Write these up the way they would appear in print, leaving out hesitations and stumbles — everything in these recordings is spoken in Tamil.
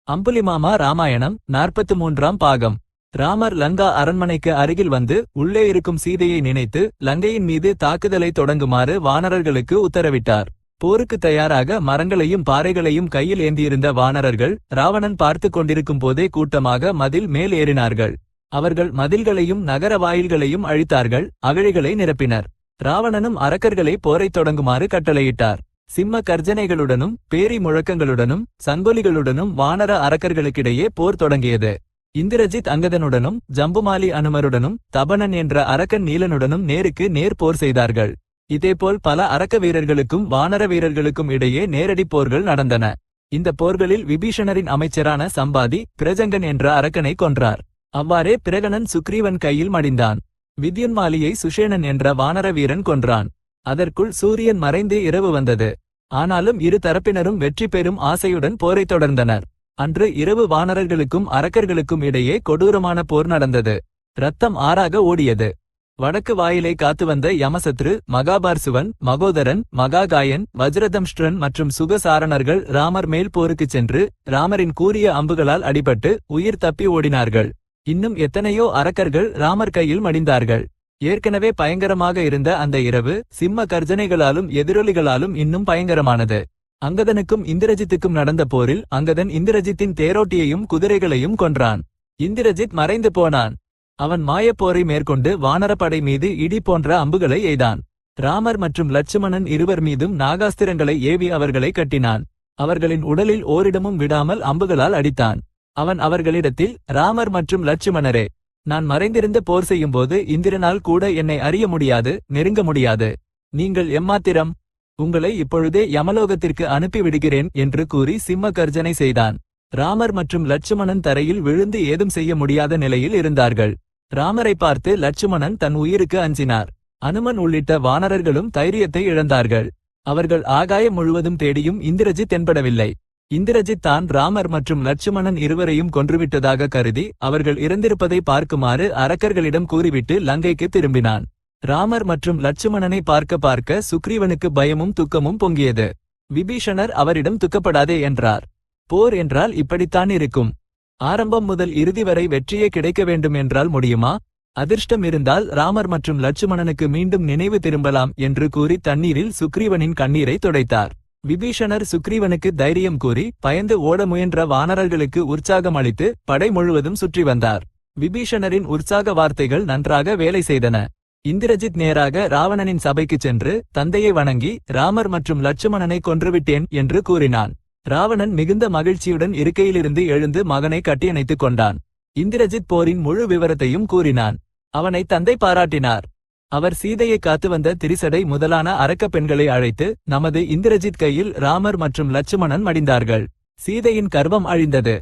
அம்புலிமாமா ராமாயணம் 43ஆம் பாகம். ராமர் லங்கா அரண்மனைக்கு அருகில் வந்து உள்ளே இருக்கும் சீதையை நினைத்து லங்கையின் மீது தாக்குதலை தொடங்குமாறு வானரர்களுக்கு உத்தரவிட்டார். போருக்கு தயாராக மரங்களையும் பாறைகளையும் கையில் ஏந்தியிருந்த வானரர்கள் ராவணன் பார்த்து கொண்டிருக்கும் போதே கூட்டமாக மதில் மேல் ஏறினார்கள். அவர்கள் மதில்களையும் நகர வாயில்களையும் அழித்தார்கள், அகழிகளை நிரப்பினர். ராவணனும் அரக்கர்களை போரைத் தொடங்குமாறு கட்டளையிட்டார். சிம்ம கர்ஜனைகளுடனும் பேரி முழக்கங்களுடனும் சங்கொலிகளுடனும் வானர அரக்கர்களுக்கிடையே போர் தொடங்கியது. இந்திரஜித் அங்கதனுடனும் ஜம்புமாலி அனுமருடனும் தபனன் என்ற அரக்கன் நீலனுடனும் நேருக்கு நேர் போர் செய்தார்கள். இதேபோல் பல அரக்க வீரர்களுக்கும் வானர வீரர்களுக்கும் இடையே நேரடி போர்கள் நடந்தன. இந்த போர்களில் விபீஷணரின் அமைச்சரான சம்பாதி பிரஜங்கன் என்ற அரக்கனை கொன்றார். அவ்வாறே பிரகணன் சுக்ரீவன் கையில் மடிந்தான். வித்யுன்மாலியை சுஷேணன் என்ற வானர வீரன் கொன்றான். அதற்குள் சூரியன் மறைந்து இரவு வந்தது. ஆனாலும் இரு தரப்பினரும் வெற்றி பெறும் ஆசையுடன் போரைத் தொடர்ந்தனர். அன்று இரவு வானரர்களுக்கும் அரக்கர்களுக்கும் இடையே கொடூரமான போர் நடந்தது. இரத்தம் ஆறாக ஓடியது. வடக்கு வாயிலை காத்து வந்த யமசத்ரு, மகாபார்சுவன், மகோதரன், மகாகாயன், வஜ்ரதம்ஷ்ட்ரன் மற்றும் சுகசாரணர்கள் ராமர் மேல் போருக்குச் சென்று ராமரின் கூரிய அம்புகளால் அடிபட்டு உயிர் தப்பி ஓடினார்கள். இன்னும் எத்தனையோ அரக்கர்கள் ராமர் கையில் மடிந்தார்கள். ஏற்கனவே பயங்கரமாக இருந்த அந்த இரவு சிம்ம கர்ஜனைகளாலும் எதிரொலிகளாலும் இன்னும் பயங்கரமானது. அங்கதனுக்கும் இந்திரஜித்துக்கும் நடந்த போரில் அங்கதன் இந்திரஜித்தின் தேரோட்டியையும் குதிரைகளையும் கொன்றான். இந்திரஜித் மறைந்து போனான். அவன் மாயப்போரை மேற்கொண்டு வானரப்படை மீது இடி போன்ற அம்புகளை எய்தான். ராமர் மற்றும் லட்சுமணன் இருவர் மீதும் நாகாஸ்திரங்களை ஏவி அவர்களை கட்டினான். அவர்களின் உடலில் ஓரிடமும் விடாமல் அம்புகளால் அடித்தான். அவன் அவர்களிடத்தில், ராமர் மற்றும் லட்சுமணரே, நான் மறைந்திருந்த போர் செய்யும்போது இந்திரனால் கூட என்னை அறிய முடியாது, நெருங்க முடியாது. நீங்கள் எம்மாத்திரம்? உங்களை இப்பொழுதே யமலோகத்திற்கு அனுப்பி விடுகிறேன் என்று கூறி சிம்ம கர்ஜனை செய்தான். ராமர் மற்றும் லட்சுமணன் தரையில் விழுந்து ஏதும் செய்ய முடியாத நிலையில் இருந்தார்கள். ராமரை பார்த்து லட்சுமணன் தன் உயிருக்கு அஞ்சினார். அனுமன் உள்ளிட்ட வானரர்களும் தைரியத்தை இழந்தார்கள். அவர்கள் ஆகாயம் முழுவதும் தேடியும் இந்திரஜித் தென்படவில்லை. இந்திரஜித் தான் ராமர் மற்றும் லட்சுமணன் இருவரையும் கொன்றுவிட்டதாக கருதி அவர்கள் இறந்திருப்பதை பார்க்குமாறு அரக்கர்களிடம் கூறிவிட்டு லங்கைக்கு திரும்பினான். ராமர் மற்றும் லட்சுமணனை பார்க்க சுக்ரீவனுக்கு பயமும் துக்கமும் பொங்கியது. விபீஷணர் அவரிடம் துக்கப்படாதே என்றார். போர் என்றால் இப்படித்தான் இருக்கும். ஆரம்பம் முதல் இறுதி வரை வெற்றியே கிடைக்க வேண்டும் என்றால் முடியுமா? அதிர்ஷ்டம் இருந்தால் ராமர் மற்றும் லட்சுமணனுக்கு மீண்டும் நினைவு திரும்பலாம் என்று கூறி தண்ணீரில் சுக்ரீவனின் கண்ணீரை துடைத்தார். விபீஷணர் சுக்ரீவனுக்கு தைரியம் கூறி பயந்து ஓட முயன்ற வானரர்களுக்கு உற்சாகம் அளித்து படை முழுவதும் சுற்றி வந்தார். விபீஷணரின் உற்சாக வார்த்தைகள் நன்றாக வேலை செய்தன. இந்திரஜித் நேராக ராவணனின் சபைக்கு சென்று தந்தையை வணங்கி ராமர் மற்றும் லட்சுமணனை கொன்றுவிட்டேன் என்று கூறினான். ராவணன் மிகுந்த மகிழ்ச்சியுடன் இருக்கையிலிருந்து எழுந்து மகனை கட்டியணைத்துக் கொண்டான். இந்திரஜித் போரின் முழு விவரத்தையும் கூறினான். அவனை தந்தை பாராட்டினார். அவர் சீதையை காத்து வந்த திரிசடை முதலான அரக்க பெண்களை அழைத்து, நமது இந்திரஜித் கையில் ராமர் மற்றும் லட்சுமணன் மடிந்தார்கள். சீதையின் கர்வம் அழிந்தது.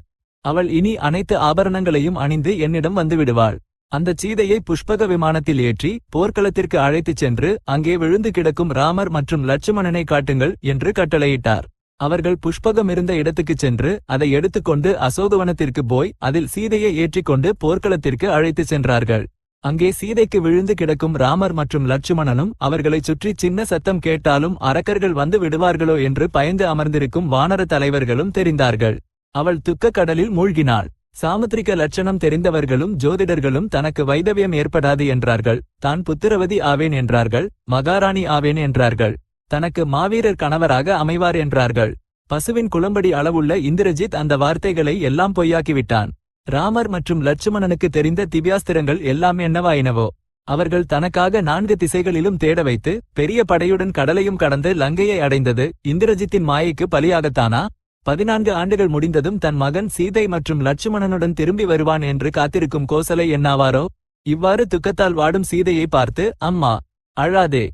அவள் இனி அனைத்து ஆபரணங்களையும் அணிந்து என்னிடம் வந்துவிடுவாள். அந்த சீதையை புஷ்பக விமானத்தில் ஏற்றி போர்க்களத்திற்கு அழைத்துச் சென்று அங்கே விழுந்து கிடக்கும் ராமர் மற்றும் லட்சுமணனை காட்டுங்கள் என்று கட்டளையிட்டார். அவர்கள் புஷ்பகம் இருந்த இடத்துக்குச் சென்று அதை எடுத்துக்கொண்டு அசோகவனத்திற்கு போய் அதில் சீதையை ஏற்றிக்கொண்டு போர்க்களத்திற்கு அழைத்துச் சென்றார்கள். அங்கே சீதைக்கு விழுந்து கிடக்கும் ராமர் மற்றும் லட்சுமணனும் அவர்களைச் சுற்றி சின்ன சத்தம் கேட்டாலும் அரக்கர்கள் வந்து விடுவார்களோ என்று பயந்து அமர்ந்திருக்கும் வானர தலைவர்களும் தெரிந்தார்கள். அவள் துக்க கடலில் மூழ்கினாள். சாமுத்திரிக லட்சணம் தெரிந்தவர்களும் ஜோதிடர்களும் தனக்கு வைதவியம் ஏற்படாது என்றார்கள். தான் புத்திரவதி ஆவேன் என்றார்கள். மகாராணி ஆவேன் என்றார்கள். தனக்கு மாவீரர் கணவராக அமைவார் என்றார்கள். பசுவின் குளம்படி அளவுள்ள இந்திரஜித் அந்த வார்த்தைகளை எல்லாம் பொய்யாக்கிவிட்டான். ராமர் மற்றும் லட்சுமணனுக்கு தெரிந்த திவ்யாஸ்திரங்கள் எல்லாம் என்னவாயினவோ. அவர்கள் தனக்காக 4 திசைகளிலும் தேட வைத்து பெரிய படையுடன் கடலையும் கடந்து லங்கையை அடைந்தது இந்திரஜித்தின் மாயைக்கு பலியாகத்தானா? 14 ஆண்டுகள் முடிந்ததும் தன் மகன் சீதை மற்றும் லட்சுமணனுடன் திரும்பி வருவான் என்று காத்திருக்கும் கோசலை என்னாவாரோ? இவ்வாறு துக்கத்தால் வாடும் சீதையை பார்த்து, அம்மா, அழாதே.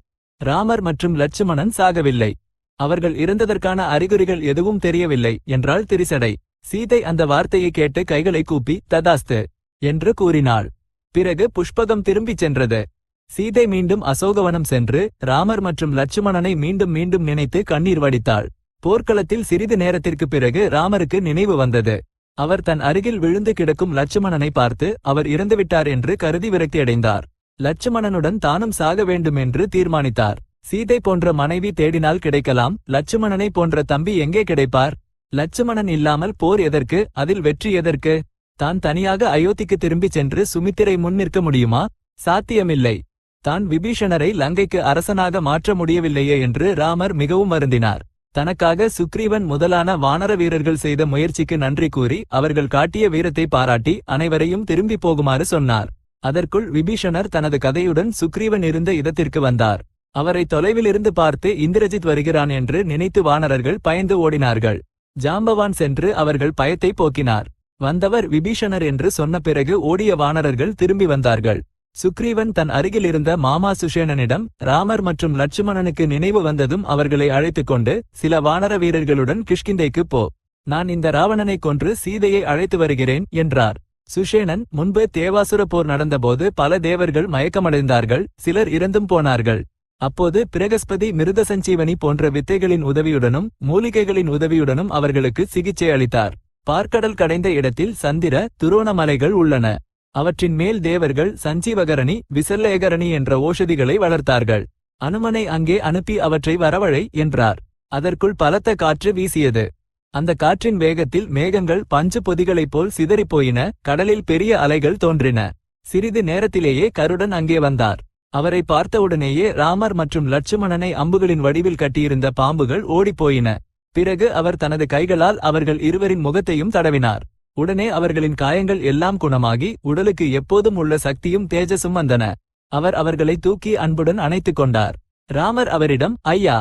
ராமர் மற்றும் லட்சுமணன் சாகவில்லை. அவர்கள் இறந்ததற்கான அறிகுறிகள் எதுவும் தெரியவில்லை என்றாள் திரிசடை. சீதை அந்த வார்த்தையை கேட்டு கைகளை கூப்பி ததாஸ்து என்று கூறினாள். பிறகு புஷ்பகம் திரும்பிச் சென்றது. சீதை மீண்டும் அசோகவனம் சென்று ராமர் மற்றும் லட்சுமணனை மீண்டும் மீண்டும் நினைத்து கண்ணீர் வடித்தாள். போர்க்களத்தில் சிறிது நேரத்திற்கு பிறகு ராமருக்கு நினைவு வந்தது. அவர் தன் அருகில் விழுந்து கிடக்கும் லட்சுமணனை பார்த்து அவர் இறந்துவிட்டார் என்று கருதி விரக்தியடைந்தார். லட்சுமணனுடன் தானும் சாக வேண்டும் என்று தீர்மானித்தார். சீதை போன்ற மனைவி தேடினால் கிடைக்கலாம், லட்சுமணனை போன்ற தம்பி எங்கே கிடைப்பார்? லட்சுமணன் இல்லாமல் போர் எதற்கு, அதில் வெற்றி எதற்கு? தான் தனியாக அயோத்திக்கு திரும்பிச் சென்று சுமித்திரை முன் நிற்க முடியுமா? சாத்தியமில்லை. தான் விபீஷணரை லங்கைக்கு அரசனாக மாற்ற முடியவில்லையே என்று ராமர் மிகவும் வருந்தினார். தனக்காக சுக்ரீவன் முதலான வானர வீரர்கள் செய்த முயற்சிக்கு நன்றி கூறி அவர்கள் காட்டிய வீரத்தை பாராட்டி அனைவரையும் திரும்பி போகுமாறு சொன்னார். அதற்குள் விபீஷணர் தனது கதையுடன் சுக்ரீவன் இருந்த இடத்திற்கு வந்தார். அவரை தொலைவிலிருந்து பார்த்து இந்திரஜித் வருகிறான் என்று நினைத்து வானரர்கள் பயந்து ஓடினார்கள். ஜாம்பவான் சென்று அவர்கள் பயத்தை போக்கினார். வந்தவர் விபீஷணர் என்று சொன்ன பிறகு ஓடிய வானரர்கள் திரும்பி வந்தார்கள். சுக்ரீவன் தன் அருகில் இருந்த மாமா சுஷேணனிடம் ராமர் மற்றும் லட்சுமணனுக்கு நினைவு வந்ததும் அவர்களை அழைத்துக் கொண்டு, சில வானர வீரர்களுடன் கிஷ்கிந்தைக்கு போ. நான் இந்த ராவணனை கொன்று சீதையை அழைத்து வருகிறேன் என்றார். சுஷேணன், முன்பு தேவாசுர போர் நடந்தபோது பல தேவர்கள் மயக்கமடைந்தார்கள், சிலர் இறந்தும் போனார்கள். அப்போது பிரகஸ்பதி மிருத சஞ்சீவனி போன்ற வித்தைகளின் உதவியுடனும் மூலிகைகளின் உதவியுடனும் அவர்களுக்கு சிகிச்சை அளித்தார். பார்க்கடல் கடைந்த இடத்தில் சந்திர துரோண மலைகள் உள்ளன. அவற்றின் மேல் தேவர்கள் சஞ்சீவகரணி விசல்லேகரணி என்ற ஓஷதிகளை வளர்த்தார்கள். அனுமனை அங்கே அனுப்பி அவற்றை வரவழை என்றார். அதற்குள் பலத்த காற்று வீசியது. அந்த காற்றின் வேகத்தில் மேகங்கள் பஞ்சு பொதிகளைப் போல் சிதறிப்போயின. கடலில் பெரிய அலைகள் தோன்றின. சிறிது நேரத்திலேயே கருடன் அங்கே வந்தார். அவரை பார்த்தவுடனேயே ராமர் மற்றும் லட்சுமணனை அம்புகளின் வடிவில் கட்டியிருந்த பாம்புகள் ஓடிப்போயின. பிறகு அவர் தனது கைகளால் அவர்கள் இருவரின் முகத்தையும் தடவினார். உடனே அவர்களின் காயங்கள் எல்லாம் குணமாகி உடலுக்கு எப்போதும் உள்ள சக்தியும் தேஜசும் வந்தன. அவர் அவர்களை தூக்கி அன்புடன் அணைத்துக் கொண்டார். ராமர் அவரிடம், ஐயா,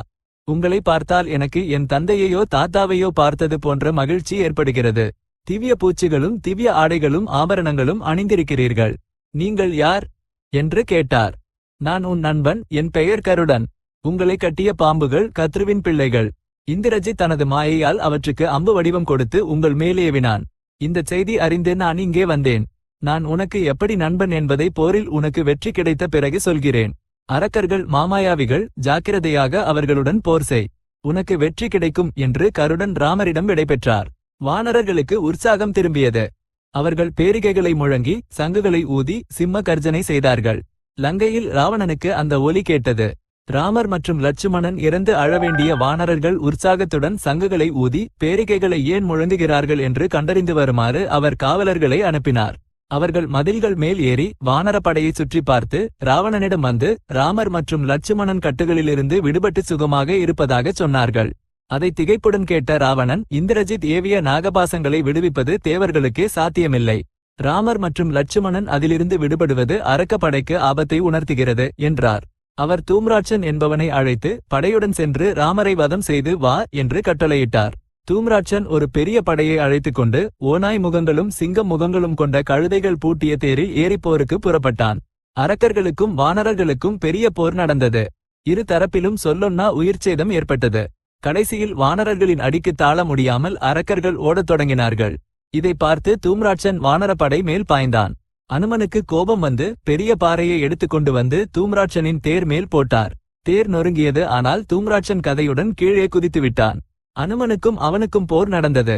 உங்களை பார்த்தால் எனக்கு என் தந்தையையோ தாத்தாவையோ பார்த்தது போன்ற மகிழ்ச்சி ஏற்படுகிறது. திவ்ய பூச்சிகளும் திவ்ய ஆடைகளும் ஆபரணங்களும் அணிந்திருக்கிறீர்கள். நீங்கள் யார் என்று கேட்டார். நான் உன் நண்பன், என் பெயர் கருடன். உங்களை கட்டிய பாம்புகள் கத்ருவின் பிள்ளைகள். இந்திரஜித் தனது மாயையால் அவற்றுக்கு அம்பு வடிவம் கொடுத்து உங்கள் மேலேவினான். இந்த செய்தி அறிந்து நான் இங்கே வந்தேன். நான் உனக்கு எப்படி நண்பன் என்பதை போரில் உனக்கு வெற்றி கிடைத்த பிறகு சொல்கிறேன். அரக்கர்கள் மாமாயாவிகள், ஜாக்கிரதையாக அவர்களுடன் போர் செய். உனக்கு வெற்றி கிடைக்கும் என்று கருடன் ராமரிடம் விடைபெற்றார். வானரர்களுக்கு உற்சாகம் திரும்பியது. அவர்கள் பேரிகைகளை முழங்கி சங்குகளை ஊதி சிம்ம கர்ஜனை செய்தார்கள். லங்கையில் ராவணனுக்கு அந்த ஒலி கேட்டது. ராமர் மற்றும் லட்சுமணன் இறந்து அழவேண்டிய வானரர்கள் உற்சாகத்துடன் சங்குகளை ஊதி பேரிகைகளை ஏன் முழங்குகிறார்கள் என்று கண்டறிந்து வருமாறு அவர் காவலர்களை அனுப்பினார். அவர்கள் மதில்கள் மேல் ஏறி வானரப்படையை சுற்றி பார்த்து ராவணனிடம் வந்து ராமர் மற்றும் லட்சுமணன் கட்டுகளிலிருந்து விடுபட்டு சுகமாக இருப்பதாகச் சொன்னார்கள். அதை திகைப்புடன் கேட்ட ராவணன், இந்திரஜித் ஏவிய நாகபாசங்களை விடுவிப்பது தேவர்களுக்கே சாத்தியமில்லை. ராமர் மற்றும் லட்சுமணன் அதிலிருந்து விடுபடுவது அரக்கப்படைக்கு ஆபத்தை உணர்த்துகிறது என்றார். அவர் தூம்ராட்சன் என்பவனை அழைத்து படையுடன் சென்று ராமரை வதம் செய்து வா என்று கட்டளையிட்டார். தூம்ராட்சன் ஒரு பெரிய படையை அழைத்துக் கொண்டு ஓநாய் முகங்களும் சிங்கம் முகங்களும் கொண்ட கழுதைகள் பூட்டிய தேரில் ஏறிப்போருக்கு புறப்பட்டான். அரக்கர்களுக்கும் வானரர்களுக்கும் பெரிய போர் நடந்தது. இரு தரப்பிலும் சொல்லொன்னா உயிர்ச்சேதம் ஏற்பட்டது. கடைசியில் வானரர்களின் அடிக்கு தாழ முடியாமல் அரக்கர்கள் ஓடத் தொடங்கினார்கள். இதை பார்த்து தூம்ராட்சன் வானரப்படை மேல் பாய்ந்தான். அனுமனுக்கு கோபம் வந்து பெரிய பாறையை எடுத்துக்கொண்டு வந்து தூம்ராட்சனின் தேர் மேல் போட்டார். தேர் நொறுங்கியது. ஆனால் தூம்ராட்சன் கதையுடன் கீழே குதித்து விட்டான். அனுமனுக்கும் அவனுக்கும் போர் நடந்தது.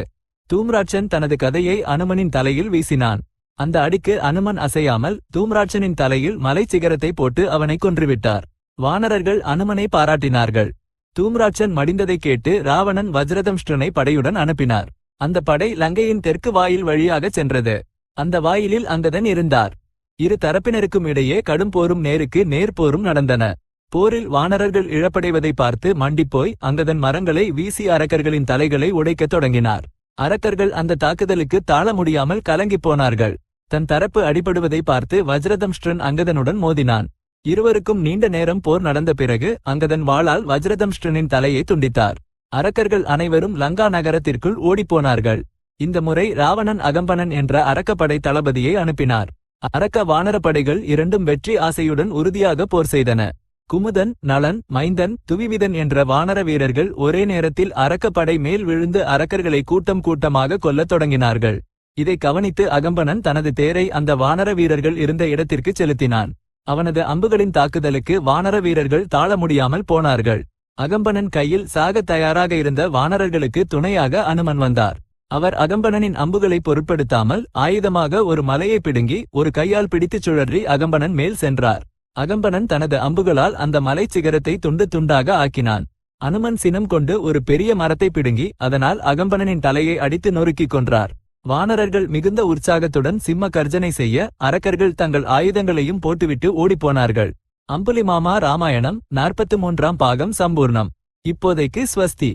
தூம்ராட்சன் தனது கதையை அனுமனின் தலையில் வீசினான். அந்த அடிக்கு அனுமன் அசையாமல் தூம்ராட்சனின் தலையில் மலை சிகரத்தை போட்டு அவனை கொன்றுவிட்டார். வானரர்கள் அனுமனை பாராட்டினார்கள். தூம்ராட்சன் மடிந்ததை கேட்டு ராவணன் வஜ்ரதம்ஷ்டனை படையுடன் அனுப்பினார். அந்த படை லங்கையின் தெற்கு வாயில் வழியாக சென்றது. அந்த வாயிலில் அங்கதன் இருந்தார். இரு தரப்பினருக்கும் இடையே கடும் போரும் நேருக்கு நேர் போரும் நடந்தன. போரில் வானரர்கள் இழப்படைவதை பார்த்து மண்டிப்போய் அங்கதன் மரங்களை வீசி அரக்கர்களின் தலைகளை உடைக்கத் தொடங்கினார். அரக்கர்கள் அந்த தாக்குதலுக்கு தாழ முடியாமல் கலங்கிப் போனார்கள். தன் தரப்பு அடிபடுவதை பார்த்து வஜ்ரதம்ஷ்டன் அங்கதனுடன் மோதினான். இருவருக்கும் நீண்ட நேரம் போர் நடந்த பிறகு அங்கதன் வாளால் வஜ்ரதம்ஷ்டனின் தலையை துண்டித்தார். அரக்கர்கள் அனைவரும் லங்கா நகரத்திற்குள் ஓடிப்போனார்கள். இந்த முறை ராவணன் அகம்பனன் என்ற அரக்கப்படை தளபதியை அனுப்பினார். அரக்க வானரப்படைகள் இரண்டும் வெற்றி ஆசையுடன் உறுதியாக போர் செய்தன. குமுதன், நளன், மைந்தன், துவிவிதன் என்ற வானர வீரர்கள் ஒரே நேரத்தில் அரக்கப்படை மேல் விழுந்து அரக்கர்களை கூட்டம் கூட்டமாக கொல்லத் தொடங்கினார்கள். இதை கவனித்து அகம்பனன் தனது தேரை அந்த வானர வீரர்கள் இருந்த இடத்திற்கு செலுத்தினான். அவனது அம்புகளின் தாக்குதலுக்கு வானர வீரர்கள் தாழ முடியாமல் போனார்கள். அகம்பனன் கையில் சாகத் தயாராக இருந்த வானரர்களுக்கு துணையாக அனுமன் வந்தார். அவர் அகம்பனனின் அம்புகளை பொருட்படுத்தாமல் ஆயுதமாக ஒரு மலையை பிடுங்கி ஒரு கையால் பிடித்துச் சுழற்றி அகம்பனன் மேல் சென்றார். அகம்பனன் தனது அம்புகளால் அந்த மலை சிகரத்தை துண்டு துண்டாக ஆக்கினான். அனுமன் சினம் கொண்டு ஒரு பெரிய மரத்தை பிடுங்கி அதனால் அகம்பனனின் தலையை அடித்து நொறுக்கிக் கொன்றார். வானரர்கள் மிகுந்த உற்சாகத்துடன் சிம்ம கர்ஜனை செய்ய அரக்கர்கள் தங்கள் ஆயுதங்களையும் போட்டுவிட்டு ஓடிப்போனார்கள். அம்புலிமாமா ராமாயணம் 43ஆம் பாகம் சம்பூர்ணம். இப்போதைக்கு ஸ்வஸ்தி.